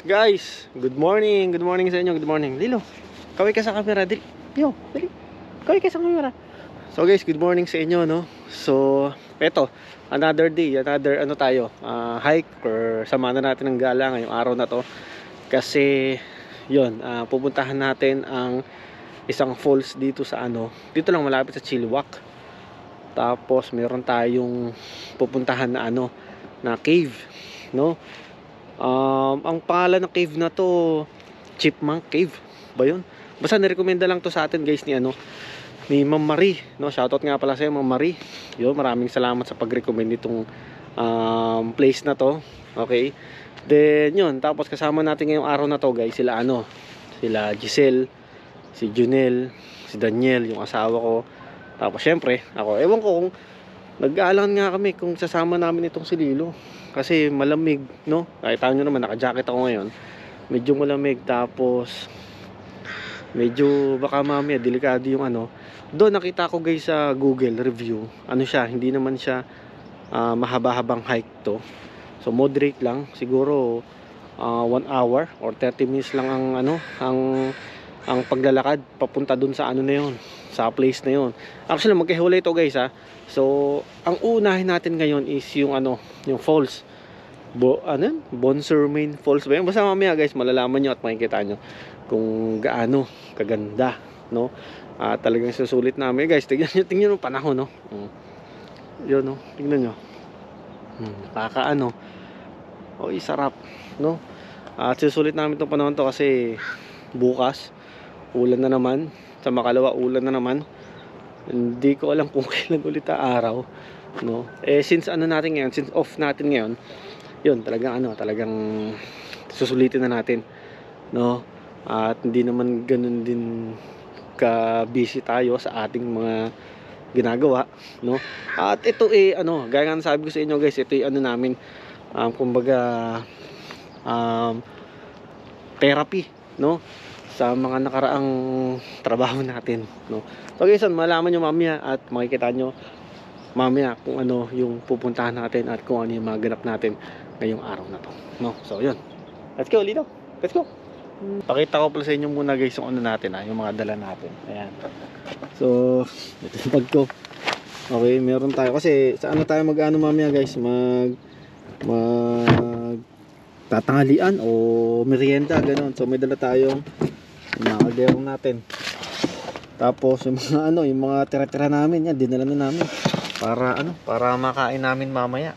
Guys, good morning. Good morning sa inyo. Good morning. Lilo, kaway ka sa camera. Dali. Yo, dali. Kaway ka sa camera. So guys, good morning sa inyo, no? So, eto, another day, another ano tayo, hike or samahan na natin ng gala ngayong araw na to. Kasi, yun, pupuntahan natin ang isang falls dito sa ano, dito lang malapit sa Chilliwack. Tapos, meron tayong pupuntahan na ano, na cave, no? Ang pangalan ng cave na to, Chipmunk Cave ba yun? Basta nirekomenda lang to sa atin guys ni ano, ni Ma'am Marie, no? Shoutout nga pala sa iyo, Ma'am Marie. Yo, maraming salamat sa pag-recommend nitong place na to. Okay? Then yun, tapos kasama natin ngayong araw na to guys, sila ano, sila Giselle, si Junel, si Daniel, yung asawa ko. Tapos syempre, ako, ewan ko kung nag-aalangan nga kami kung sasama namin itong si Lilo. Kasi malamig, no? Kahit tayo nyo naman, naka-jacket ako ngayon. Medyo malamig, tapos medyo baka mamaya delikado yung ano. Doon nakita ko guys sa Google review, ano siya, hindi naman siya mahaba-habang hike to. So moderate lang, siguro 1 hour or 30 minutes lang ang ano, ang paglalakad papunta doon sa ano na yon, sa place na yon. Actually magkahiwalay to guys ha. So ang unahin natin ngayon is yung ano, yung falls. Bonsermain Falls ba yun? Basta mamaya guys malalaman nyo at makikita nyo kung gaano kaganda, no? Talagang susulit namin guys. Tingnan nyo yung panahon, no? Yun, no? Tingnan nyo. Nakakaano. Oy, sarap, no? At susulit namin itong panahon to kasi bukas ulan na naman. Sa makalawa ulan na naman. Hindi ko alam kung kailan ulit ang araw, no? Since ano natin ngayon, since off natin ngayon, yun, talagang susulitin na natin, no? At hindi naman ganun din ka-busy tayo sa ating mga ginagawa, no? At ito ano, gaya nga sabi ko sa inyo guys, ito ano namin, kumbaga therapy, no? Sa mga nakaraang trabaho natin, no? So guys, malaman nyo mamaya at makikita nyo mamaya kung ano yung pupuntahan natin at kung ano yung mga ganap natin ngayong araw na to, no? So yun, let's go Lito, let's go. Pakita ko pala sa inyo muna guys yung ano natin, yung mga dala natin. Ayan, so ito yung bag ko. Okay, meron tayo kasi sa ano tayo mag-ano mamaya guys, mag tatanghalian o merienda, gano'n. So may dala tayong mga kalderong natin. Tapos yung mga ano, yung mga tira-tira namin, yan dinala na namin para ano, para makain namin mamaya.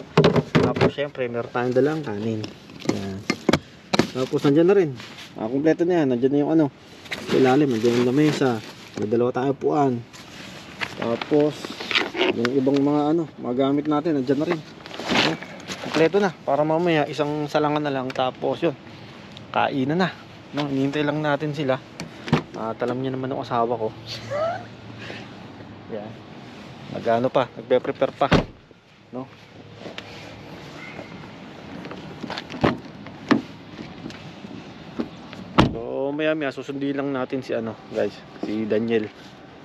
Tapos syempre meron tayong dalang kanin. Yan. Tapos nandiyan na rin, kompleto na yan. Nandiyan na yung ano, sa ilalim, nandiyan yung lamesa, may dalawa tayong upuan. Tapos yung ibang mga ano, mga gamit natin nandiyan na rin. Kompleto na, para mamaya isang salangan na lang. Tapos yun, kainan na, no? Hinihintay lang natin sila. At alam niyo naman ang asawa ko. Yan. Nag-ano pa, nagpe-prepare pa, no? So maya susundin lang natin si ano, guys, si Daniel.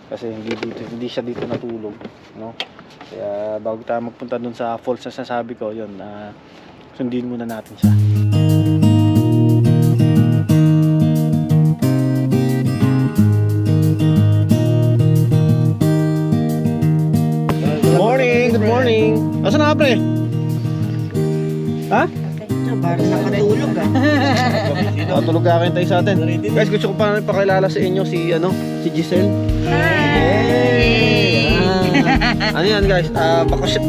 Kasi hindi siya dito natulog, no? Kaya bago tayo magpunta dun sa falls na sasabi ko, yun, sundin muna natin siya. Good morning. Asan na pre? Ha? Parang nakatulog Tulog ka kayo tayo sa atin. Guys, gusto ko pa pakilala sa inyo si ano, si Giselle. Hey! Ano yan guys?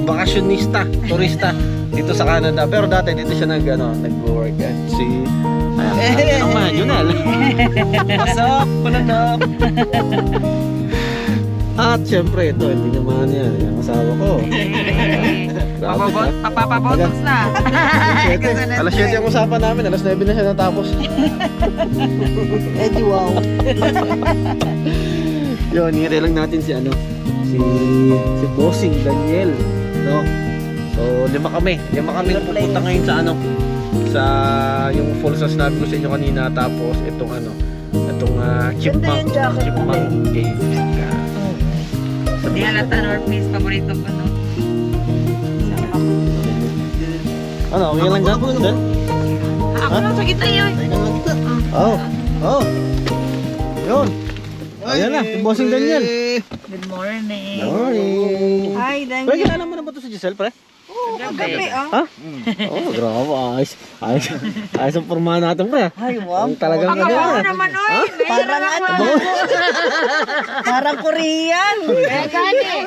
Bakasyonista, turista dito sa Canada. Pero dati dito siya nag-work at si ano man, Junel. What's up? Kulandap. At syempre ito, hindi naman yan, yung asawa ko. Papabotox na. Alas 7 ang usapan namin, alas 9 na siya natapos. Edi wow. Yun, nire lang natin si ano, si Bossing Daniel, no? So lima kami pupunta ngayon sa ano, sa yung falls na sinabi ko sa inyo kanina. Tapos itong ano, itong Chipmunk Cave. Hindi halata North Face, paborito ko, no? Ano, okay lang dyan? Ako lang sa kita yun. Oh. Oh. Yun. Ayan na, si Bossing Daniel. Good morning. Morning. Hi, Pre, Daniel. kilala mo na ba ito si Giselle, pre? Gabi, ah. Ha? Oh, grabe. Ayos. Ayos ang pormahan natin, pre. Ay, wow. Ang talagang Ang kabaho naman, oy. Parang ano? Parang Korean. Kaya gani.